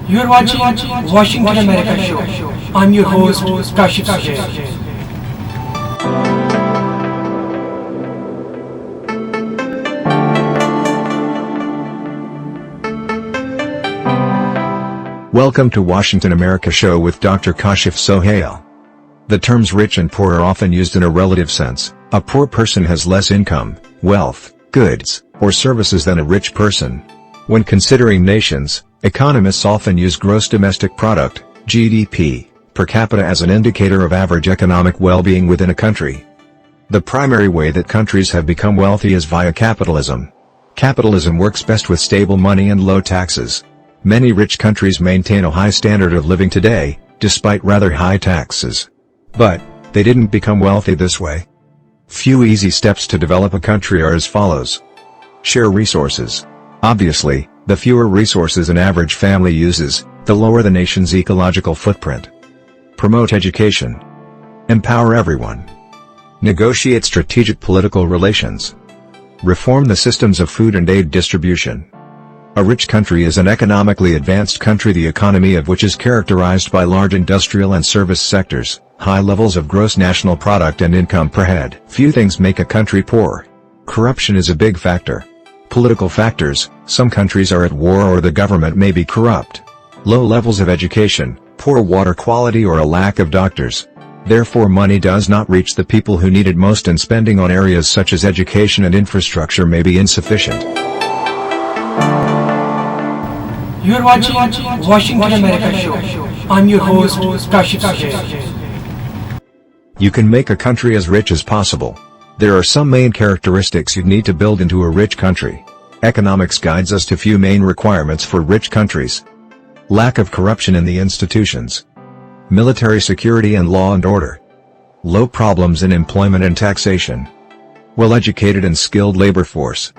You are watching Washington America Show. I'm your host, Kashif Suhail. Welcome to Washington America Show with Dr. Kashif Suhail. The terms rich and poor are often used in a relative sense. A poor person has less income, wealth, goods, or services than a rich person. When considering nations, economists often use gross domestic product, GDP, per capita as an indicator of average economic well-being within a country. The primary way that countries have become wealthy is via capitalism. Capitalism works best with stable money and low taxes. Many rich countries maintain a high standard of living today, despite rather high taxes. But they didn't become wealthy this way. Few easy steps to develop a country are as follows. Share resources. Obviously, the fewer resources an average family uses, the lower the nation's ecological footprint. Promote education. Empower everyone. Negotiate strategic political relations. Reform the systems of food and aid distribution. A rich country is an economically advanced country, the economy of which is characterized by large industrial and service sectors, high levels of gross national product and income per head. Few things make a country poor. Corruption is a big factor. Political factors, some countries are at war or the government may be corrupt. Low levels of education, poor water quality or a lack of doctors. Therefore money does not reach the people who need it most, and spending on areas such as education and infrastructure may be insufficient. You are watching Washington America Show. I'm your host, Kashif Suhail. You can make a country as rich as possible. There are some main characteristics you'd need to build into a rich country. Economics guides us to few main requirements for rich countries. Lack of corruption in the institutions. Military security and law and order. Low problems in employment and taxation. Well-educated and skilled labor force.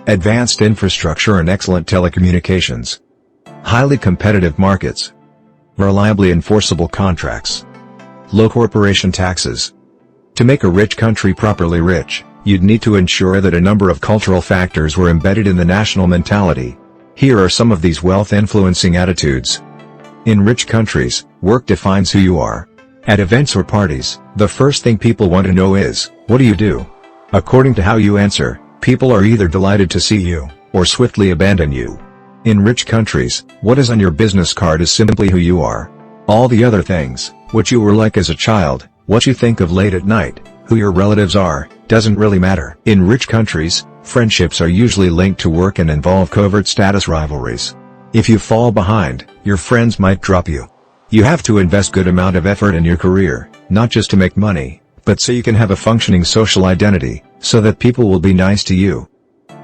Advanced infrastructure and excellent telecommunications. Highly competitive markets. Reliably enforceable contracts. Low corporation taxes. To make a rich country properly rich, you'd need to ensure that a number of cultural factors were embedded in the national mentality. Here are some of these wealth-influencing attitudes. In rich countries, work defines who you are. At events or parties, the first thing people want to know is, what do you do? According to how you answer, people are either delighted to see you, or swiftly abandon you. In rich countries, what is on your business card is simply who you are. All the other things, what you were like as a child, what you think of late at night, who your relatives are, doesn't really matter. In rich countries, friendships are usually linked to work and involve covert status rivalries. If you fall behind, your friends might drop you. You have to invest good amount of effort in your career, not just to make money, but so you can have a functioning social identity, so that people will be nice to you.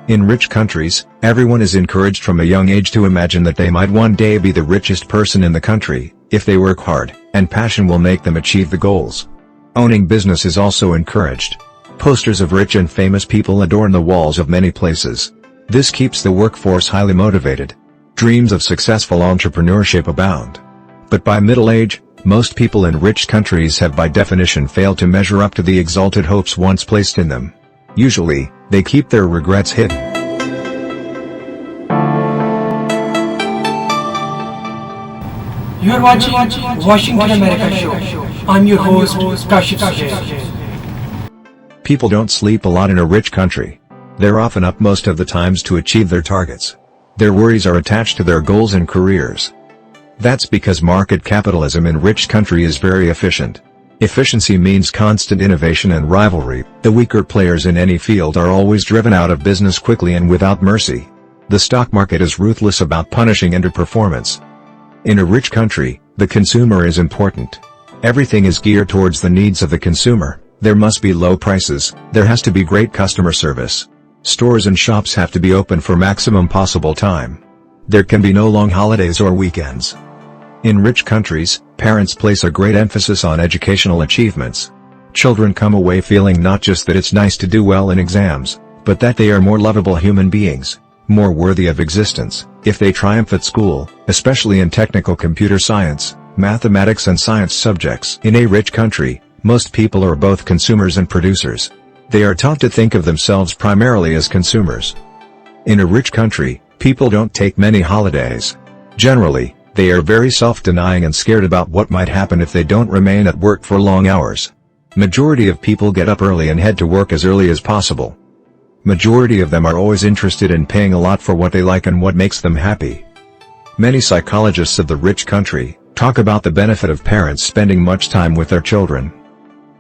In rich countries, everyone is encouraged from a young age to imagine that they might one day be the richest person in the country, if they work hard, and passion will make them achieve the goals. Owning business is also encouraged. Posters of rich and famous people adorn the walls of many places. This keeps the workforce highly motivated. Dreams of successful entrepreneurship abound. But by middle age, most people in rich countries have by definition failed to measure up to the exalted hopes once placed in them. Usually, they keep their regrets hidden. You are watching Washington America Show. I'm your host, Kashif Suhail. People don't sleep a lot in a rich country. They're often up most of the times to achieve their targets. Their worries are attached to their goals and careers. That's because market capitalism in rich country is very efficient. Efficiency means constant innovation and rivalry. The weaker players in any field are always driven out of business quickly and without mercy. The stock market is ruthless about punishing underperformance. In a rich country, the consumer is important. Everything is geared towards the needs of the consumer. There must be low prices, there has to be great customer service. Stores and shops have to be open for maximum possible time. There can be no long holidays or weekends. In rich countries, parents place a great emphasis on educational achievements. Children come away feeling not just that it's nice to do well in exams, but that they are more lovable human beings, more worthy of existence, if they triumph at school, especially in technical computer science, mathematics and science subjects. In a rich country, most people are both consumers and producers. They are taught to think of themselves primarily as consumers. In a rich country, people don't take many holidays. Generally, They are very self-denying and scared about what might happen if they don't remain at work for long hours. Majority of people get up early and head to work as early as possible. Majority of them are always interested in paying a lot for what they like and what makes them happy. Many psychologists of the rich country talk about the benefit of parents spending much time with their children.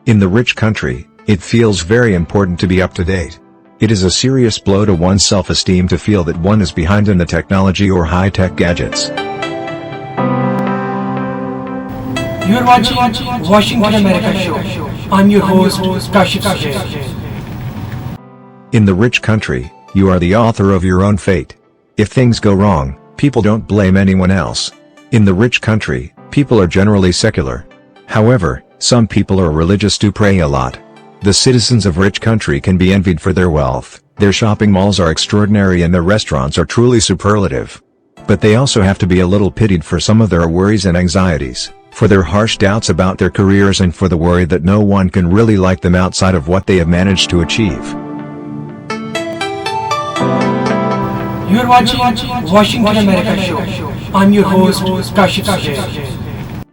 In the rich country, it feels very important to be up to date. It is a serious blow to one's self-esteem to feel that one is behind in the technology or high-tech gadgets. You are watching Washington America Show. I'm your host, Kashif Sujay. In the rich country, you are the author of your own fate. If things go wrong, people don't blame anyone else. In the rich country, people are generally secular. However, some people are religious to pray a lot. The citizens of rich country can be envied for their wealth, their shopping malls are extraordinary and their restaurants are truly superlative. But they also have to be a little pitied for some of their worries and anxieties, for their harsh doubts about their careers and for the worry that no one can really like them outside of what they have managed to achieve. You are watching Washington America Show. I'm your host, Kashif Sujay.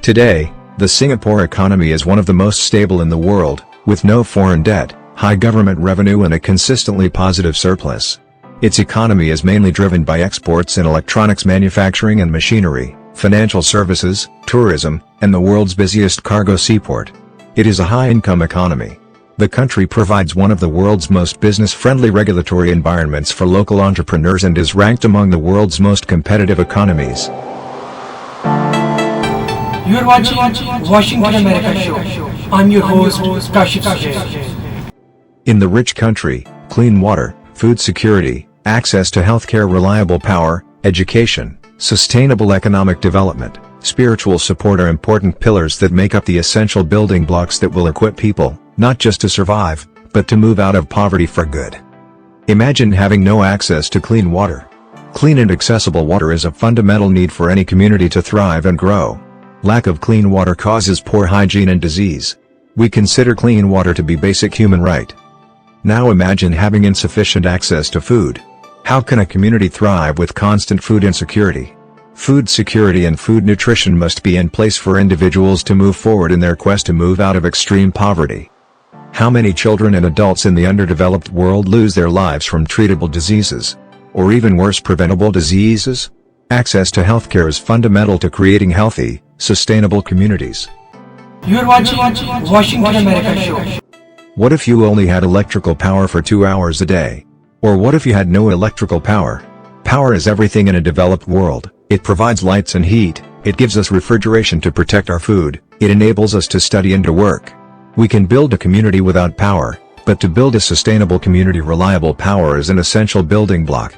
Today, the Singapore economy is one of the most stable in the world, with no foreign debt, high government revenue and a consistently positive surplus. Its economy is mainly driven by exports in electronics manufacturing and machinery, financial services, tourism, and the world's busiest cargo seaport. It is a high-income economy. The country provides one of the world's most business-friendly regulatory environments for local entrepreneurs and is ranked among the world's most competitive economies. You are watching Washington America Show. I'm your host, Kashif Sujay. In the rich country, clean water, food security, access to healthcare, reliable power, education, sustainable economic development, spiritual support are important pillars that make up the essential building blocks that will equip people, not just to survive, but to move out of poverty for good. Imagine having no access to clean water. Clean and accessible water is a fundamental need for any community to thrive and grow. Lack of clean water causes poor hygiene and disease. We consider clean water to be basic human right. Now imagine having insufficient access to food. How can a community thrive with constant food insecurity? Food security and food nutrition must be in place for individuals to move forward in their quest to move out of extreme poverty. How many children and adults in the underdeveloped world lose their lives from treatable diseases? Or even worse, preventable diseases? Access to healthcare is fundamental to creating healthy, sustainable communities. You are watching Washington America Show. What if you only had electrical power for 2 hours a day? Or what if you had no electrical power? Power is everything in a developed world. It provides lights and heat, it gives us refrigeration to protect our food, it enables us to study and to work. We can build a community without power, but to build a sustainable community, reliable power is an essential building block.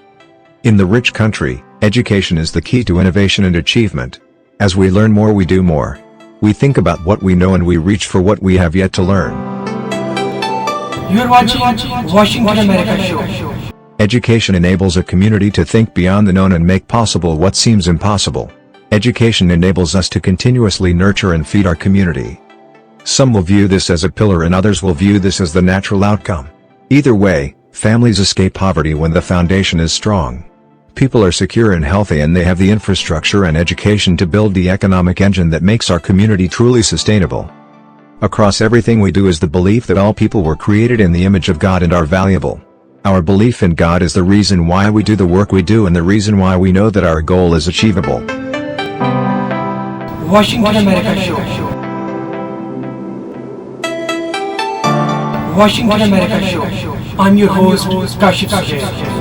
In the rich country, education is the key to innovation and achievement. As we learn more, we do more. We think about what we know and we reach for what we have yet to learn. You are watching Washington America Show. Education enables a community to think beyond the known and make possible what seems impossible. Education enables us to continuously nurture and feed our community. Some will view this as a pillar and others will view this as the natural outcome. Either way, families escape poverty when the foundation is strong. People are secure and healthy and they have the infrastructure and education to build the economic engine that makes our community truly sustainable. Across everything we do is the belief that all people were created in the image of God and are valuable. Our belief in God is the reason why we do the work we do and the reason why we know that our goal is achievable. Washington America Show. Washington America Show. I'm your host, Kashif Sujay.